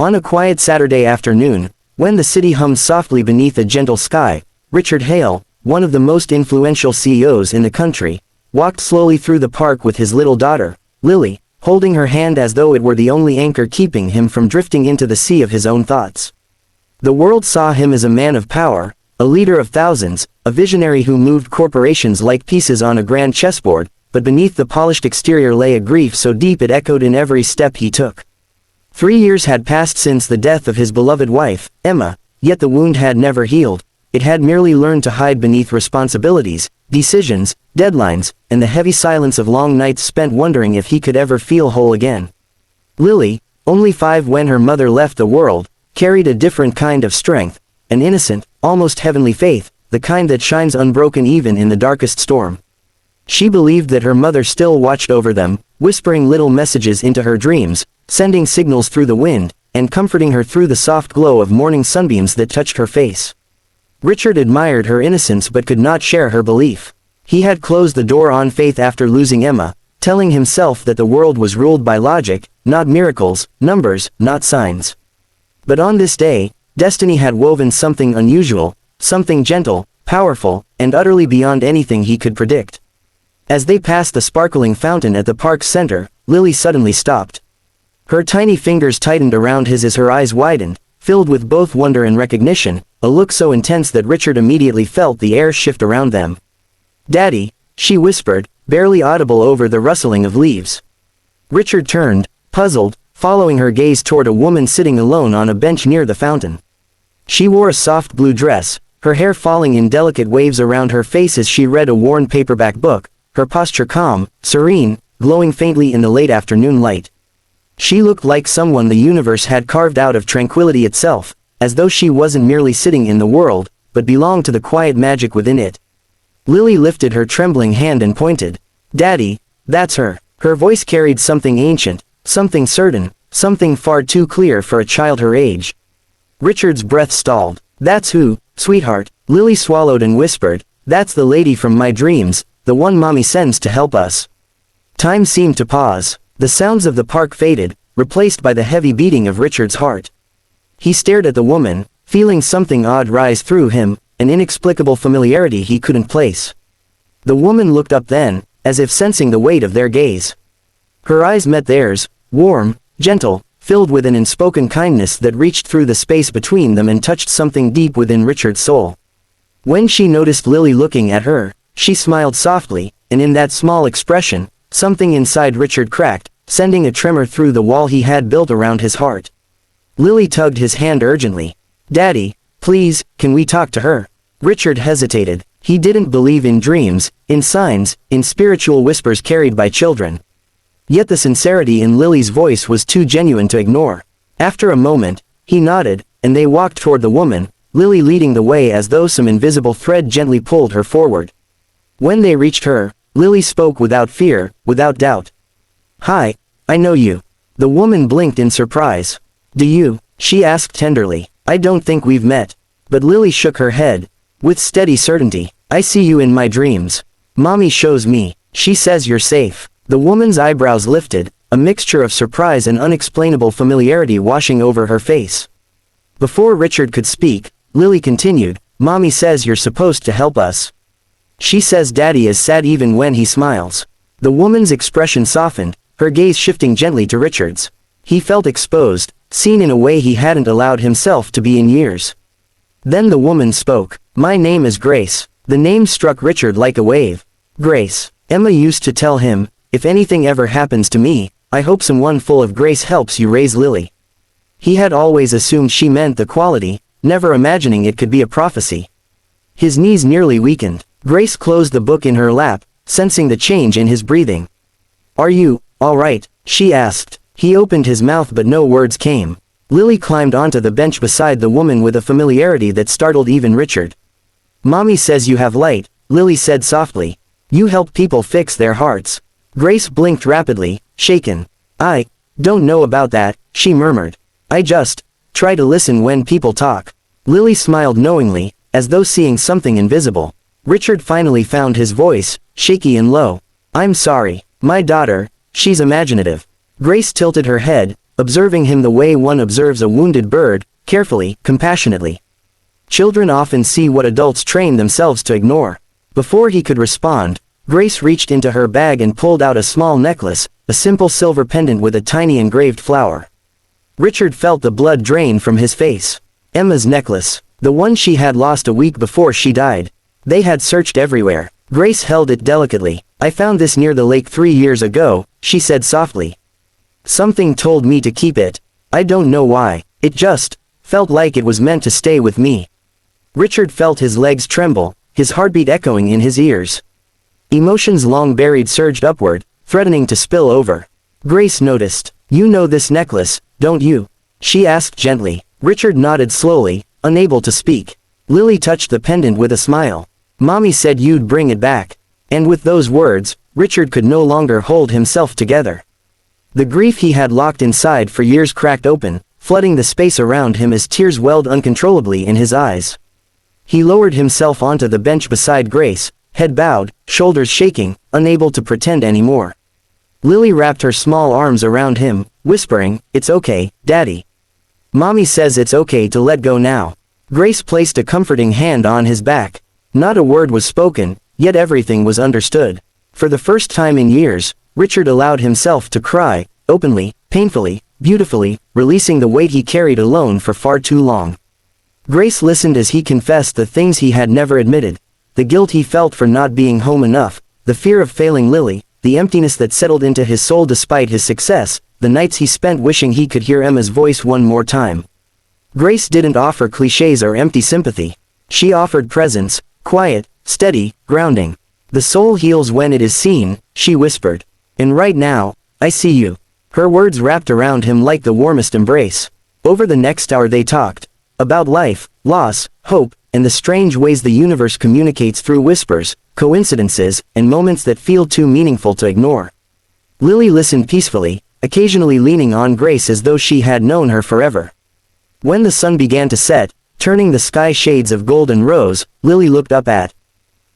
On a quiet Saturday afternoon, when the city hummed softly beneath a gentle sky, Richard Hale, one of the most influential CEOs in the country, walked slowly through the park with his little daughter, Lily, holding her hand as though it were the only anchor keeping him from drifting into the sea of his own thoughts. The world saw him as a man of power, a leader of thousands, a visionary who moved corporations like pieces on a grand chessboard, but beneath the polished exterior lay a grief so deep it echoed in every step he took. 3 years had passed since the death of his beloved wife, Emma, yet the wound had never healed. It had merely learned to hide beneath responsibilities, decisions, deadlines, and the heavy silence of long nights spent wondering if he could ever feel whole again. Lily, only 5 when her mother left the world, carried a different kind of strength, an innocent, almost heavenly faith, the kind that shines unbroken even in the darkest storm. She believed that her mother still watched over them, whispering little messages into her dreams, sending signals through the wind, and comforting her through the soft glow of morning sunbeams that touched her face. Richard admired her innocence but could not share her belief. He had closed the door on faith after losing Emma, telling himself that the world was ruled by logic, not miracles, numbers, not signs. But on this day, destiny had woven something unusual, something gentle, powerful, and utterly beyond anything he could predict. As they passed the sparkling fountain at the park's center, Lily suddenly stopped. Her tiny fingers tightened around his as her eyes widened, filled with both wonder and recognition, a look so intense that Richard immediately felt the air shift around them. "Daddy," she whispered, barely audible over the rustling of leaves. Richard turned, puzzled, following her gaze toward a woman sitting alone on a bench near the fountain. She wore a soft blue dress, her hair falling in delicate waves around her face as she read a worn paperback book, her posture calm, serene, glowing faintly in the late afternoon light. She looked like someone the universe had carved out of tranquility itself, as though she wasn't merely sitting in the world, but belonged to the quiet magic within it. Lily lifted her trembling hand and pointed. "Daddy, that's her." Her voice carried something ancient, something certain, something far too clear for a child her age. Richard's breath stalled. "That's who, sweetheart," Lily swallowed and whispered. "That's the lady from my dreams, the one Mommy sends to help us." Time seemed to pause. The sounds of the park faded, replaced by the heavy beating of Richard's heart. He stared at the woman, feeling something odd rise through him, an inexplicable familiarity he couldn't place. The woman looked up then, as if sensing the weight of their gaze. Her eyes met theirs, warm, gentle, filled with an unspoken kindness that reached through the space between them and touched something deep within Richard's soul. When she noticed Lily looking at her, she smiled softly, and in that small expression, something inside Richard cracked, sending a tremor through the wall he had built around his heart. Lily tugged his hand urgently. "Daddy, please, can we talk to her?" Richard hesitated. He didn't believe in dreams, in signs, in spiritual whispers carried by children. Yet the sincerity in Lily's voice was too genuine to ignore. After a moment, he nodded, and they walked toward the woman, Lily leading the way as though some invisible thread gently pulled her forward. When they reached her, Lily spoke without fear, without doubt. "Hi, I know you." The woman blinked in surprise. "Do you?" she asked tenderly. "I don't think we've met." But Lily shook her head. With steady certainty. "I see you in my dreams. Mommy shows me. She says you're safe." The woman's eyebrows lifted, a mixture of surprise and unexplainable familiarity washing over her face. Before Richard could speak, Lily continued, "Mommy says you're supposed to help us. She says Daddy is sad even when he smiles." The woman's expression softened, her gaze shifting gently to Richard's. He felt exposed, seen in a way he hadn't allowed himself to be in years. Then the woman spoke. "My name is Grace." The name struck Richard like a wave. Grace. Emma used to tell him, "If anything ever happens to me, I hope someone full of grace helps you raise Lily." He had always assumed she meant the quality, never imagining it could be a prophecy. His knees nearly weakened. Grace closed the book in her lap, sensing the change in his breathing. "Are you all right?" she asked. He opened his mouth but no words came. Lily climbed onto the bench beside the woman with a familiarity that startled even Richard. "Mommy says you have light," Lily said softly. "You help people fix their hearts." Grace blinked rapidly, shaken. "I don't know about that," she murmured. "I just try to listen when people talk." Lily smiled knowingly, as though seeing something invisible. Richard finally found his voice, shaky and low. "I'm sorry. My daughter, she's imaginative." Grace tilted her head, observing him the way one observes a wounded bird, carefully, compassionately. Children often see what adults train themselves to ignore. Before he could respond, Grace reached into her bag and pulled out a small necklace, a simple silver pendant with a tiny engraved flower. Richard felt the blood drain from his face. Emma's necklace, the one she had lost a week before she died. They had searched everywhere. Grace held it delicately. "I found this near the lake 3 years ago," she said softly. "Something told me to keep it. I don't know why. It just felt like it was meant to stay with me." Richard felt his legs tremble, his heartbeat echoing in his ears. Emotions long buried surged upward, threatening to spill over. Grace noticed. "You know this necklace, don't you?" she asked gently. Richard nodded slowly, unable to speak. Lily touched the pendant with a smile. "Mommy said you'd bring it back." And with those words, Richard could no longer hold himself together. The grief he had locked inside for years cracked open, flooding the space around him as tears welled uncontrollably in his eyes. He lowered himself onto the bench beside Grace, head bowed, shoulders shaking, unable to pretend anymore. Lily wrapped her small arms around him, whispering, "It's okay, Daddy. Mommy says it's okay to let go now." Grace placed a comforting hand on his back. Not a word was spoken, yet everything was understood. For the first time in years, Richard allowed himself to cry, openly, painfully, beautifully, releasing the weight he carried alone for far too long. Grace listened as he confessed the things he had never admitted, the guilt he felt for not being home enough, the fear of failing Lily, the emptiness that settled into his soul despite his success, the nights he spent wishing he could hear Emma's voice one more time. Grace didn't offer clichés or empty sympathy. She offered presence, quiet, steady, grounding. "The soul heals when it is seen," she whispered. "And right now, I see you." Her words wrapped around him like the warmest embrace. Over the next hour they talked. About life, loss, hope, and the strange ways the universe communicates through whispers, coincidences, and moments that feel too meaningful to ignore. Lily listened peacefully, occasionally leaning on Grace as though she had known her forever. When the sun began to set, turning the sky shades of gold and rose, Lily looked up at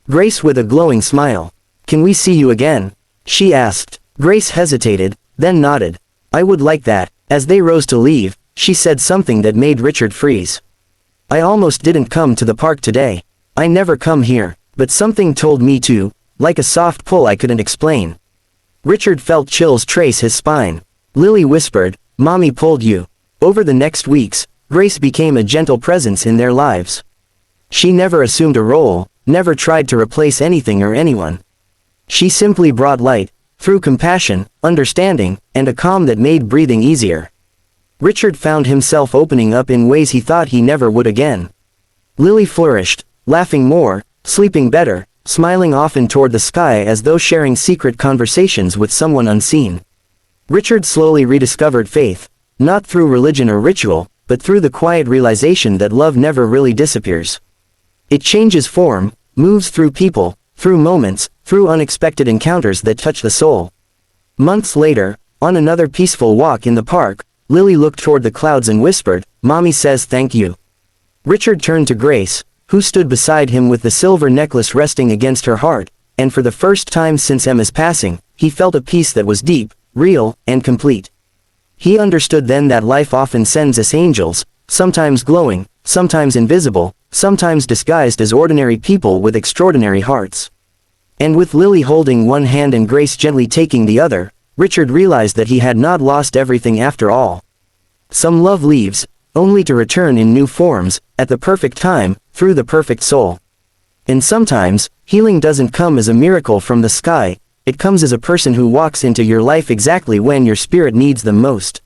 Grace with a glowing smile. "Can we see you again?" she asked. Grace hesitated, then nodded. "I would like that." As they rose to leave, she said something that made Richard freeze. "I almost didn't come to the park today. I never come here, but something told me to, like a soft pull I couldn't explain." Richard felt chills trace his spine. Lily whispered, "Mommy pulled you." Over the next weeks, Grace became a gentle presence in their lives. She never assumed a role, never tried to replace anything or anyone. She simply brought light, through compassion, understanding, and a calm that made breathing easier. Richard found himself opening up in ways he thought he never would again. Lily flourished, laughing more, sleeping better, smiling often toward the sky as though sharing secret conversations with someone unseen. Richard slowly rediscovered faith, not through religion or ritual, but through the quiet realization that love never really disappears. It changes form, moves through people, through moments, through unexpected encounters that touch the soul. Months later, on another peaceful walk in the park, Lily looked toward the clouds and whispered, "Mommy says thank you." Richard turned to Grace, who stood beside him with the silver necklace resting against her heart, and for the first time since Emma's passing, he felt a peace that was deep, real, and complete. He understood then that life often sends us angels, sometimes glowing, sometimes invisible, sometimes disguised as ordinary people with extraordinary hearts. And with Lily holding one hand and Grace gently taking the other, Richard realized that he had not lost everything after all. Some love leaves, only to return in new forms, at the perfect time, through the perfect soul. And sometimes, healing doesn't come as a miracle from the sky, it comes as a person who walks into your life exactly when your spirit needs them most.